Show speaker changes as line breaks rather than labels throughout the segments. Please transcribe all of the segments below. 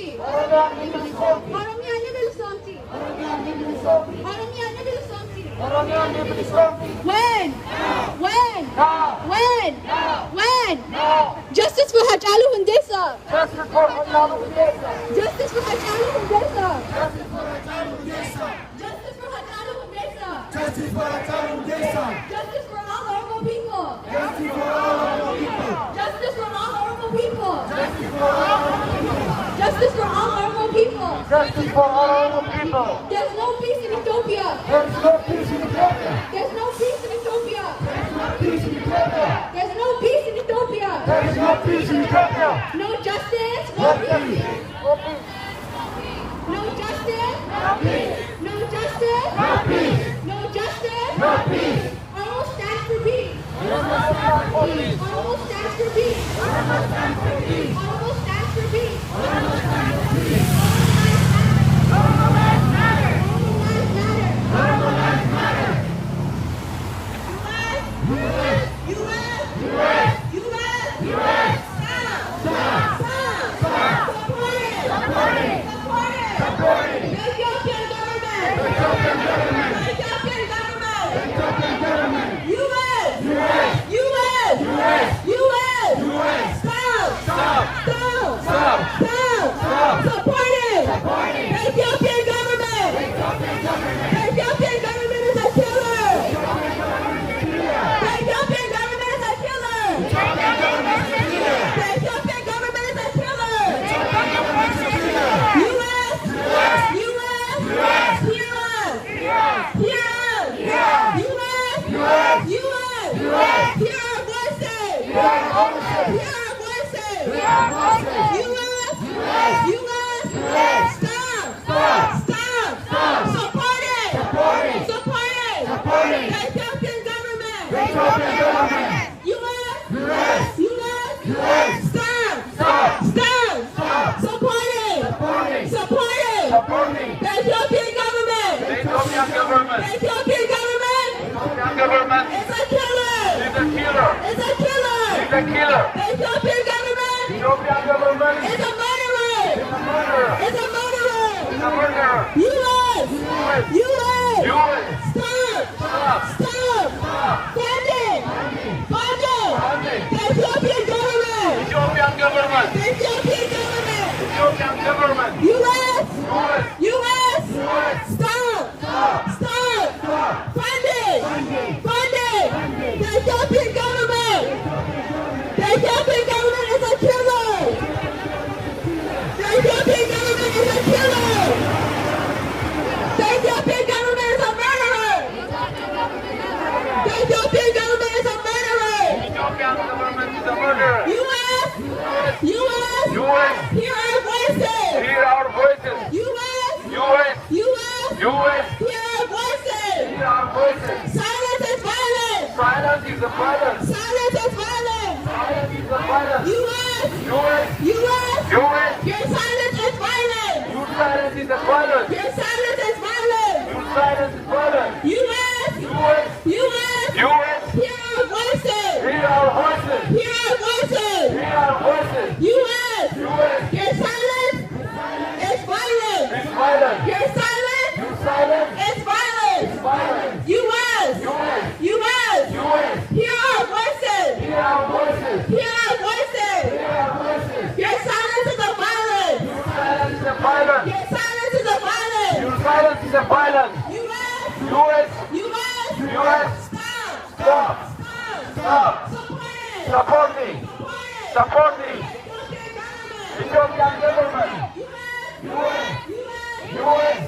somti. Oromiyaa ni bilisomti. Oromiyaa ni bilisomti. When? Justice for Hachalu Hundesa. Justice for Hachalu Hundesa. Justice for Hachalu Hundesa. Justice for Hachalu Hundesa. Justice for Hachalu Hundesa. Justice for all Oromo people. Justice for all Oromo people. Justice for all Oromo people. Justice for all Oromo people. Justice for all Oromo people. Justice for all Oromo people. There's no peace in Ethiopia. There's no peace in Ethiopia. There's no peace in Ethiopia. There's no peace in Ethiopia. There's no peace in Ethiopia. There's no peace in Ethiopia. No justice, no peace. No justice, no peace. No justice, no peace. No justice, no peace. Oromo stands for peace. Oromo stands for peace. Oromo stands for peace. Oromo stands for peace. Oromo stands for peace. Oromo stands for peace. Oromo lives matter. Oromo lives matter. Oromo lives matter. U.S. Stop. Support it. The Ethiopian government. U.S. Stop. Support it. The Ethiopian government. The Ethiopian government is a killer. The Ethiopian government is a killer. The Ethiopian government is a killer. U.S. Hear us. U.S. Hear our voices. U.S. Stop. Support it. The Ethiopian government. U.S. Stop. Support it. The Ethiopian government. The Ethiopian government is a killer. It's a killer. The Ethiopian government is a murderer. It's a murderer. U.S. Stop. Fund it. The Ethiopian government. U.S. Stop. Fund it. The Ethiopian government. The Ethiopian government is a killer. The Ethiopian government is a killer. The Ethiopian government is a murderer. The Ethiopian government is a murderer. U.S. Hear our voices. U.S. Hear our voices. Silence is violence. U.S. Your silence is violence. U.S. Hear our voices. U.S. Your silence is violence. Your silence is violence. U.S. Hear our voices. Your silence is a violence. Your silence is a violence. U.S. Stop. Support me. Ethiopian government. U.S.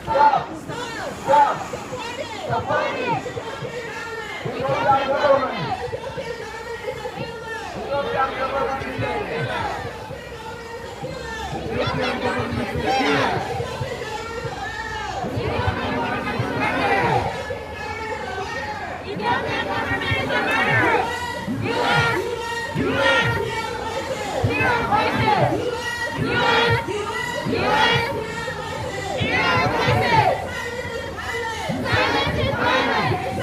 Stop. Support me. Ethiopian government. Ethiopian government is a killer. Ethiopian government is a killer. Ethiopian government is a murderer. U.S. Hear our voices. U.S. Hear our voices. Silence is violence. U.S.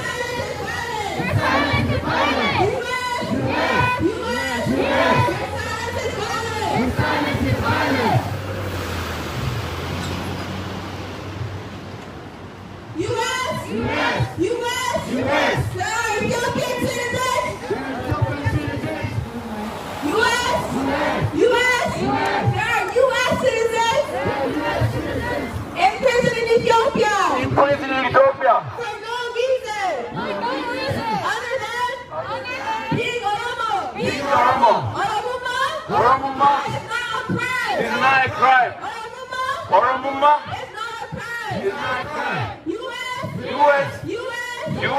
U.S. There are U.S. citizens in prison in Ethiopia
in prison in Ethiopia
for no reason other than being Oromo.
being Oromo.
Oromuma
Oromuma
is not a crime.
is not a crime.
Oromuma
Oromuma
is not a crime.
is not a crime.
U.S.
U.S.
U.S.
Your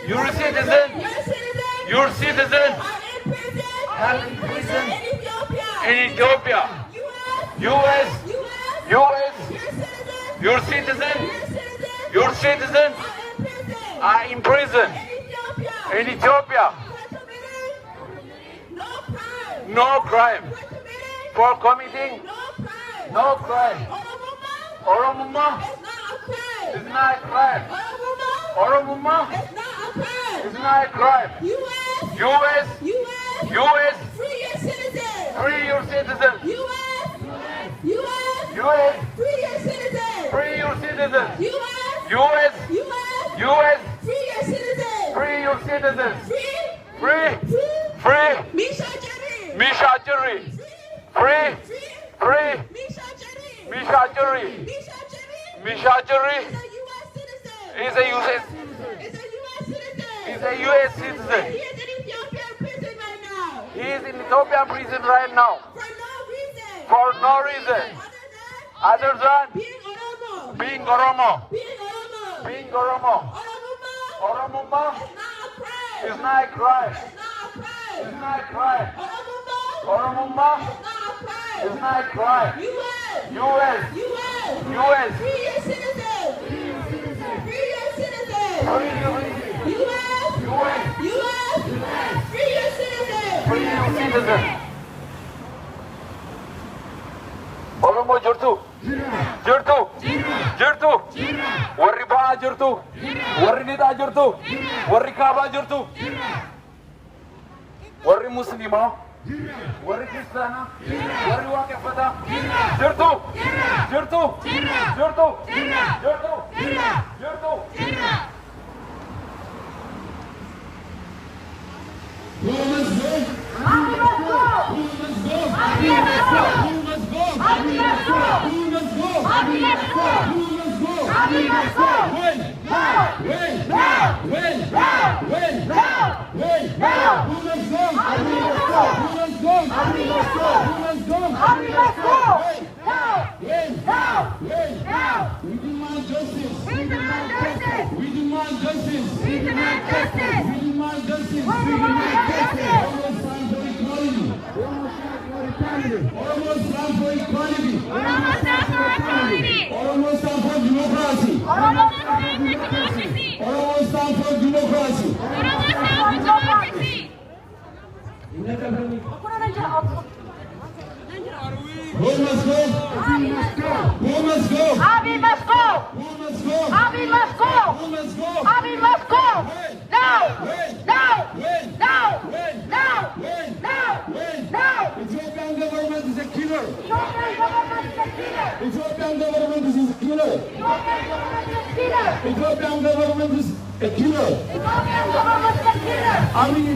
Your
citizen.
citizen.
Your citizen.
Are in prison.
Are in prison
In Ethiopia.
in Ethiopia.
U.S.
U.S. U.S.
Your citizen.
Your citizen
Are in prison.
are in prison
In Ethiopia.
in Ethiopia.
No crime.
For committing
No crime.
no crime. Oromuma
Is not a crime.
is not a crime. Oromuma
Is not a crime.
is not a crime.
U.S.
U.S.
Free your citizen.
Free your citizen.
U.S.
U.S.
Free your citizen.
Free your citizen.
U.S.
U.S. U.S.
Free your citizen.
Free your citizen.
Free.
Free.
Misha Jerry.
Misha Jury. Free. Free.
Misha Jerry.
Misha Jury.
Misha Jerry
Misha Jury
is a U.S. citizen.
is a U.S.
Is a U.S.
is a U.S.
citizen.
citizen.
He is in Ethiopian prison right now.
He is in Ethiopian prison right now
For no reason.
for no reason other than
Being Oromo.
being Oromo.
Being Oromo.
Being Oromo.
Oromuma
Oromuma
is not a crime.
is not a crime.
It's not a crime.
It's not a crime.
Oromuma
Oromuma
is not a crime.
is not a crime.
U.S.
U.S.
U.S.
U.S.
Free your citizens. Free your citizens.
Free your
U.S.
U.S.
U.S. Free your citizens.
Free your citizen. Oromo jirtu. Jirtu. Jirtu. Warri ba'a jirtu. Warri lixaa jirtu. Warri kaabaa jirtu. Warri musliimaa. Warri kiristaanaa. Warri waaqeffataa. Jirtu. Jirtu. Jirtu. Jirtu. Jirtu.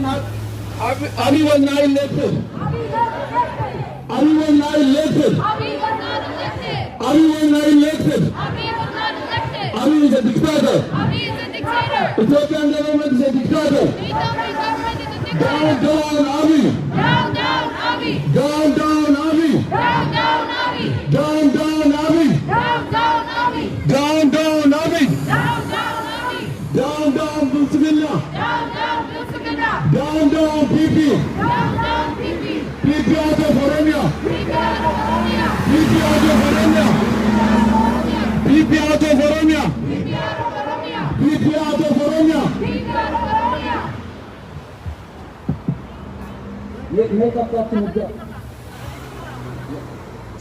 Abi was not elected. Abi was not elected. Abi was not elected. Abi is a dictator. Ethiopian government is a dictator. Down, down, Abi. Down, down, Abi. Down, down, Abi. Down, down, Abi. Down, down, Abi. Down, down, Bulsugilla. Down, down, PP. PP out of Oromia. PP out of Oromia. PP out of Oromia. PP out of Oromia.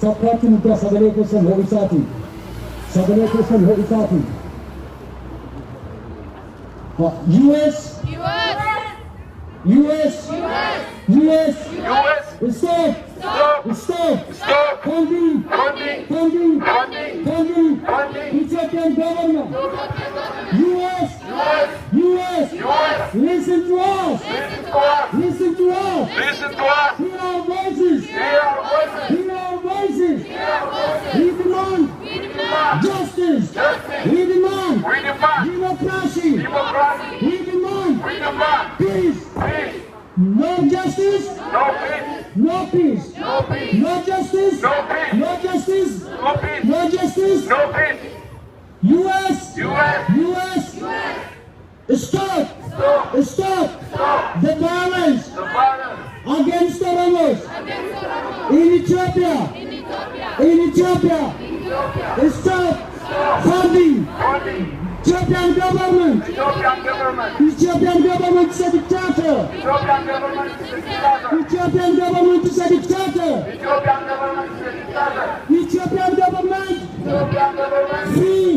Sabkaatti muddaa sagalee keessan ho'isaati. Sagalee keessan ho'isaati. US.
U.S.
Stop.
Stop.
Stop.
Stop.
Funding.
Funding.
Funding.
Funding.
Funding.
Funding.
Ethiopian government. US.
U.S.
Listen to us.
Listen to us.
Listen to us.
Listen to us.
Here no peace,
no peace,
no justice,
no peace,
no justice,
no peace,
no justice.
no peace.
US,
US,
US, stop,
stop,
stop
stop
the violence
the violence
against Oromos in Ethiopia, in Ethiopia. Stop funding
funding
Ethiopian government.
Ethiopian government.
Ethiopian government is a dictator.
Ethiopian government is a dictator.
Ethiopian government is a dictator.
Ethiopian government is a dictator.
Ethiopian government,
Ethiopian government
free,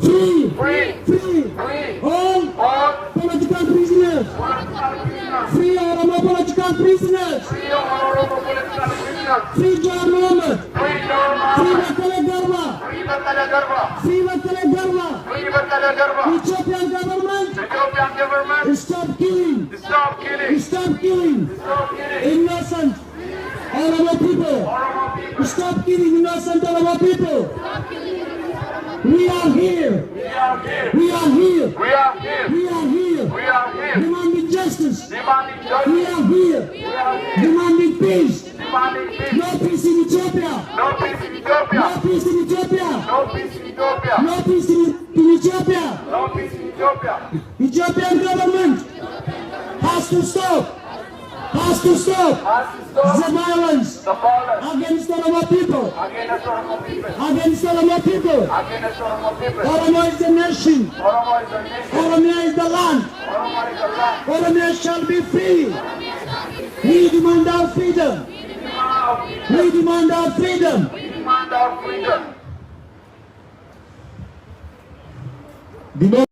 free,
free,
free,
free
all
all
political prisoners,
political prisoners.
free Oromo political prisoners,
Free Oromo political prisoners.
free John Mohammed,
Free John
free
Mohammed.
Battale Garba,
Free Battale Garba.
free Battale Garba.
Free Battale Garba.
Ethiopian government,
Ethiopian government
stop killing,
stop killing.
stop killing
Stop killing
innocent Oromo people.
Oromo people.
Stop killing innocent Oromo people. We are here.
We are here.
We are here.
We are here.
We are here.
We are here.
Demanding justice.
Demanding
We
justice.
are here.
We are here.
Demanding peace.
Demanding peace.
No peace in Ethiopia.
No peace in Ethiopia.
No peace in Ethiopia.
No peace in Ethiopia.
No peace in Ethiopia.
No peace in Ethiopia.
Ethiopian government has to stop. Has to stop
Has to stop
the violence
the violence
against Oromo people.
against Oromo people.
Against Oromo people.
Against Oromo people.
Oromo is the nation.
Oromo is the nation.
Oromia is the land.
Oromo is the land.
Oromia shall be free. We demand our freedom. We demand our freedom.
We demand our freedom.